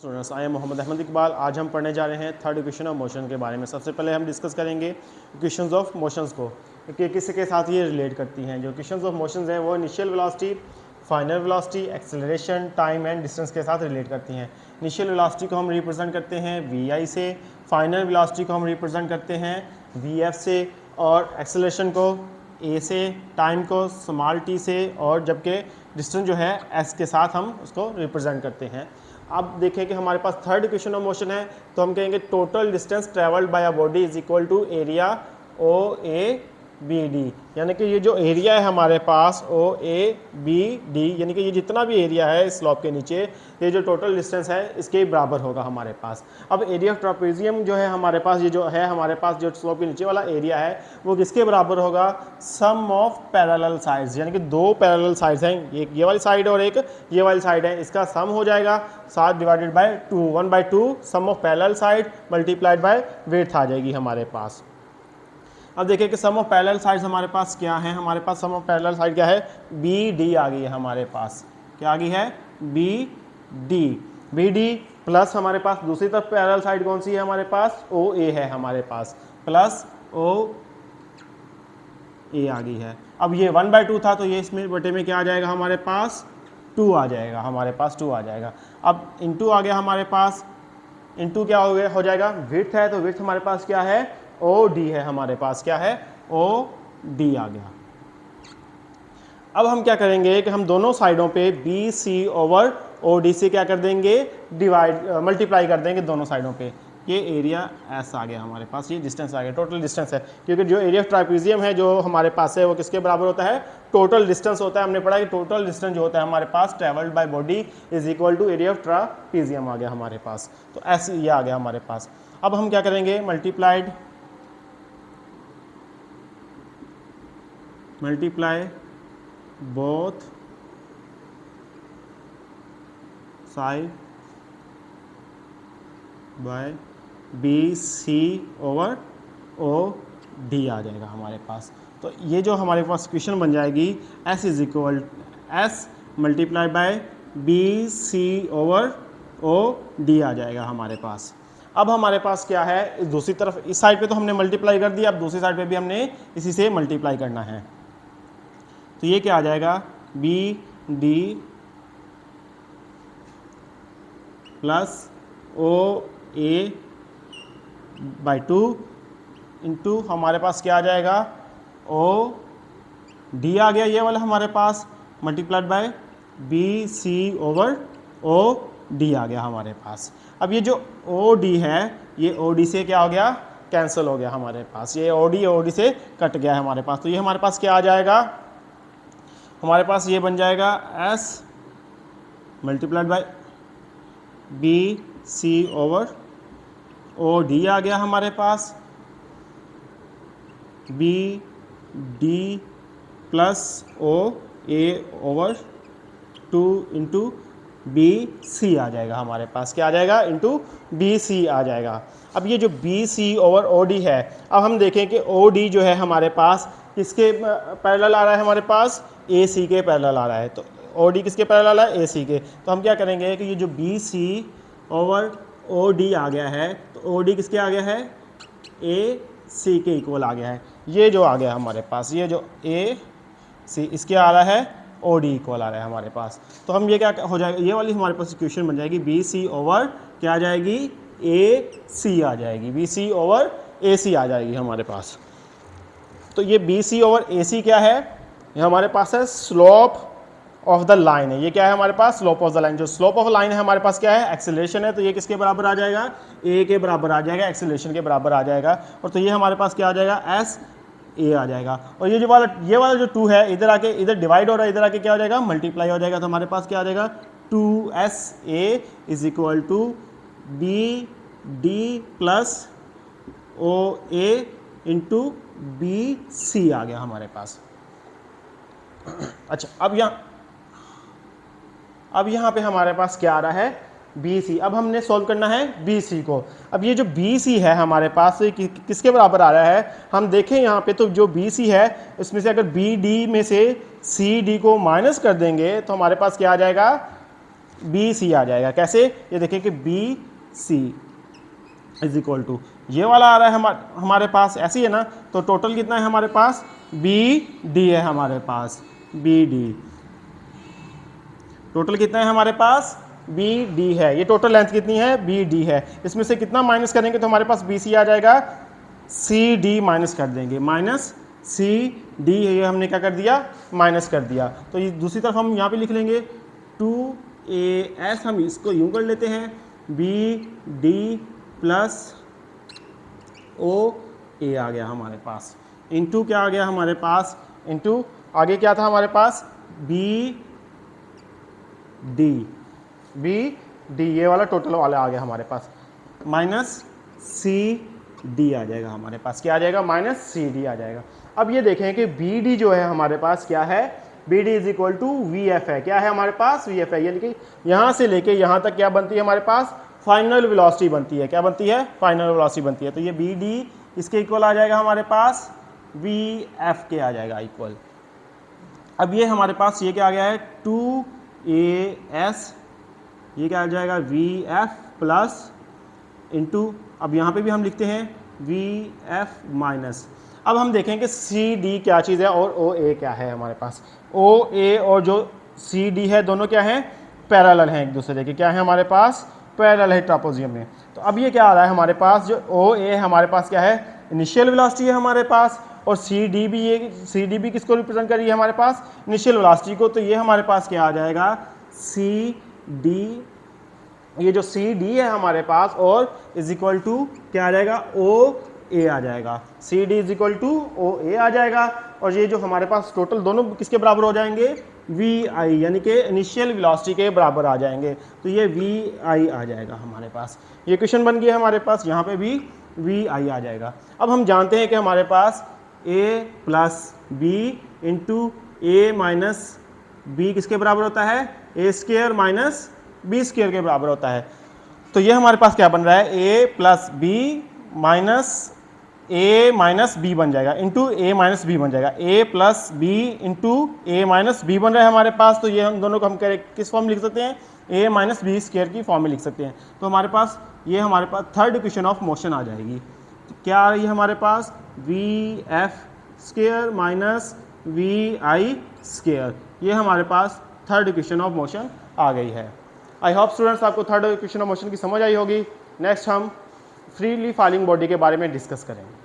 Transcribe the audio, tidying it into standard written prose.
Students, I am Mohammad Ahmed Iqbal. आज हम पढ़ने जा रहे हैं थर्ड इक्वेशन ऑफ मोशन के बारे में। सबसे पहले हम डिस्कस करेंगे इक्वेशंस ऑफ मोशंस को कि किसी के साथ ये रिलेट करती हैं। जो इक्वेशंस ऑफ मोशंस हैं वो initial velocity, final velocity, acceleration, time and distance के साथ रिलेट करती हैं। इनिशियल वेलोसिटी को हम रिप्रेजेंट करते हैं वी से, फाइनल वेलोसिटी को हम रिप्रेजेंट करते हैं वी से, और एक्सेलरेशन को ए से, टाइम को स्मॉल टी से, और जबकि डिस्टेंस जो है एस के साथ हम उसको रिप्रेजेंट करते हैं। अब देखें कि हमारे पास थर्ड इक्वेशन ऑफ मोशन है, तो हम कहेंगे total distance travelled by a body is equal to area O A B D, यानी कि ये जो एरिया है हमारे पास ओ ए बी डी, यानी कि ये जितना भी एरिया है इस स्लॉप के नीचे, ये जो टोटल डिस्टेंस है इसके बराबर होगा हमारे पास। अब एरिया ऑफ ट्रापेजियम जो है हमारे पास, ये जो है हमारे पास जो स्लॉप के नीचे वाला एरिया है वो किसके बराबर होगा? सम ऑफ पैरेलल साइड्स, यानी कि दो पैरेलल साइड्स हैं, एक ये वाली साइड और एक ये वाली साइड है, इसका सम हो जाएगा 7 divided by 2, 1/2 sum of parallel side multiplied by width आ जाएगी हमारे पास। अब देखिए कि सम ऑफ पैरेलल साइड्स हमारे पास क्या है। हमारे पास सम ऑफ पैरेलल साइड क्या है? बी डी आ गई है हमारे पास। क्या आ गई है? बी डी प्लस हमारे पास दूसरी तरफ पैरेलल साइड कौन सी है हमारे पास? ओ ए है हमारे पास, प्लस ओ ए आ गई है। अब ये 1/2 था तो ये इसमें बटे में क्या आ जाएगा हमारे पास? 2 आ जाएगा हमारे पास, 2 आ जाएगा। अब इनटू आ गया हमारे पास, इनटू क्या हो जाएगा? विड्थ है, तो विड्थ हमारे पास क्या है? ओ डी है हमारे पास। क्या है? ओ डी आ गया। अब हम क्या करेंगे कि हम दोनों साइडों पे B C over O D से क्या कर देंगे? मल्टीप्लाई कर देंगे दोनों साइडों पे। ये एरिया एस आ गया हमारे पास, ये डिस्टेंस आ गया, टोटल डिस्टेंस है, क्योंकि जो एरिया ऑफ ट्रापेजियम है जो हमारे पास है वो किसके बराबर होता है? टोटल डिस्टेंस होता है। हमने पढ़ा कि टोटल डिस्टेंस जो होता है हमारे पास travelled by body is equal to area of trapezium आ गया हमारे पास। तो एस ये आ गया हमारे पास। अब हम क्या करेंगे? Multiply both side by B C over O D आ जाएगा हमारे पास। तो ये जो हमारे पास इक्वेशन बन जाएगी S is equal S multiply by B C over O D आ जाएगा हमारे पास। अब हमारे पास क्या है? दूसरी तरफ इस साइड पे तो हमने मल्टीप्लाई कर दिया, अब दूसरी साइड पे भी हमने इसी से मल्टीप्लाई करना है। तो ये क्या आ जाएगा? B D plus O A by 2 into हमारे पास क्या आ जाएगा? ओ डी आ गया ये वाला हमारे पास, multiplied by B C over O D आ गया हमारे पास। अब ये जो ओ डी है ये ओ डी से क्या हो गया? कैंसिल हो गया हमारे पास। ये ओ डी से कट गया है हमारे पास। तो ये हमारे पास क्या आ जाएगा? हमारे पास ये बन जाएगा S multiplied by B C over O D आ गया हमारे पास, B D plus O A over 2 into B C आ जाएगा हमारे पास। क्या आ जाएगा? इंटू बी सी आ जाएगा। अब ये जो B C over O D है, अब हम देखें कि ओ डी जो है हमारे पास किसके पैरेलल आ रहा है? हमारे पास ए सी के पैरेलल आ रहा है। तो ओ डी किसके पैरेलल आ रहा है? ए सी के। तो हम क्या करेंगे कि ये जो B C over O D आ गया है, तो ओ डी किसके आ गया है? ए सी के इक्वल आ गया है। ये जो आ गया हमारे पास, ये जो ए सी इसके आ रहा है ओ डी इक्वल आ रहा है हमारे पास। तो हम ये क्या हो जाएगा? ये वाली हमारे पास इक्वेशन बन जाएगी बी सी ओवर क्या आ जाएगी? ए सी आ जाएगी, बी सी ओवर ए सी आ जाएगी हमारे पास। तो ये बी सी ओवर ए सी क्या है? ये हमारे पास है स्लोप ऑफ द लाइन है। ये क्या है हमारे पास? Slope of the line. जो स्लोप ऑफ लाइन है हमारे पास क्या है? एक्सेलरेशन है। तो ये किसके बराबर आ जाएगा? ए के बराबर आ जाएगा, एक्सेलरेशन के बराबर आ जाएगा। और तो ये हमारे पास क्या आ जाएगा? एस ए आ जाएगा। और ये वाला जो 2 है इधर आके इधर डिवाइड हो रहा है, इधर आके क्या हो जाएगा? मल्टीप्लाई हो जाएगा। तो हमारे पास क्या आ जाएगा? 2SA is equal to B D plus O A into B C आ गया हमारे पास। अच्छा, अब यहाँ पे हमारे पास क्या आ रहा है? B C. अब हमने सॉल्व करना है बी सी को। अब ये जो बी सी है हमारे पास किसके बराबर आ रहा है? हम देखें यहाँ पे तो जो बी सी है इसमें से अगर बी डी में से सी डी को माइनस कर देंगे तो हमारे पास क्या आ जाएगा? बी सी आ जाएगा। कैसे, ये देखिए कि B C is equal to ये वाला आ रहा है हमारे पास, ऐसी है ना, तो टोटल कितना है हमारे पास, बी डी है हमारे पास, बी डी टोटल कितना है हमारे पास, बी डी है। ये टोटल लेंथ कितनी है, बी डी है। इसमें से कितना माइनस करेंगे तो हमारे पास बी सी आ जाएगा, सी डी माइनस कर देंगे, माइनस सी डी, ये हमने क्या कर दिया, माइनस कर दिया। तो ये दूसरी तरफ हम यहाँ पे लिख लेंगे 2as, हम इसको यूँ कर लेते हैं, B D plus O A आ गया हमारे पास, इनटू क्या आ गया हमारे पास, इनटू आगे क्या था हमारे पास, बी डी ये वाला टोटल वाला आ गया हमारे पास, माइनस सी डी आ जाएगा हमारे पास, क्या आ जाएगा, माइनस सी डी आ जाएगा। अब ये देखें कि बी डी जो है हमारे पास क्या है, B D is equal to V F है, क्या है हमारे पास, वी एफ है, यानी कि यहाँ से लेके यहाँ तक क्या बनती है हमारे पास, फाइनल वेलोसिटी बनती है, क्या बनती है, फाइनल वेलोसिटी बनती है। तो ये बी डी इसके इक्वल आ जाएगा हमारे पास, वी एफ के आ जाएगा इक्वल। अब ये हमारे पास ये क्या आ गया है, 2as, ये क्या आ जाएगा, वी एफ प्लस इंटू, अब यहाँ पे भी हम लिखते हैं वी एफ माइनस। अब हम देखें कि सी डी क्या चीज़ है और ओ ए क्या है हमारे पास। ओ ए और जो सी डी है दोनों क्या हैं, पैरेलल हैं एक दूसरे के, क्या है हमारे पास, पैरेलल है ट्रापेजियम में। तो अब ये क्या आ रहा है हमारे पास, जो ओ ए हमारे पास क्या है, इनिशियल वेलोसिटी है हमारे पास, और सी डी भी, ये सी डी भी किसको रिप्रेजेंट कर रही है हमारे पास, इनिशियल वेलोसिटी को। तो ये हमारे पास क्या आ जाएगा, सी डी, ये जो सी डी है हमारे पास, और इज इक्वल टू क्या आ जाएगा, ओ ए आ जाएगा, C D is equal to O A आ जाएगा। और ये जो हमारे पास टोटल दोनों किसके बराबर हो जाएंगे, वी आई, यानी कि इनिशियल वेलोसिटी के बराबर आ जाएंगे। तो ये वी आई आ जाएगा हमारे पास, ये क्वेश्चन बन गया हमारे पास, यहाँ पे भी वी आई आ जाएगा। अब हम जानते हैं कि हमारे पास ए प्लस बी इंटू ए माइनस बी किसके बराबर होता है, ए स्क्वायर माइनस बी स्क्वायर के बराबर होता है। तो ये हमारे पास क्या बन रहा है, ए प्लस बी माइनस ए माइनस बी बन जाएगा, इंटू ए माइनस बी बन जाएगा, ए प्लस बी इंटू ए माइनस बी बन रहा है हमारे पास। तो ये हम दोनों को हम किस फॉर्म में लिख सकते हैं, ए माइनस बी स्क्वायर की फॉर्म में लिख सकते हैं। तो हमारे पास ये हमारे पास थर्ड इक्वेशन ऑफ मोशन आ जाएगी। तो क्या आ रही है हमारे पास, V F square minus V I square, ये हमारे पास थर्ड इक्वेशन ऑफ मोशन आ गई है। आई होप स्टूडेंट्स आपको थर्ड इक्वेशन ऑफ मोशन की समझ आई होगी। नेक्स्ट हम फ्रीली फॉलिंग बॉडी के बारे में डिस्कस करेंगे।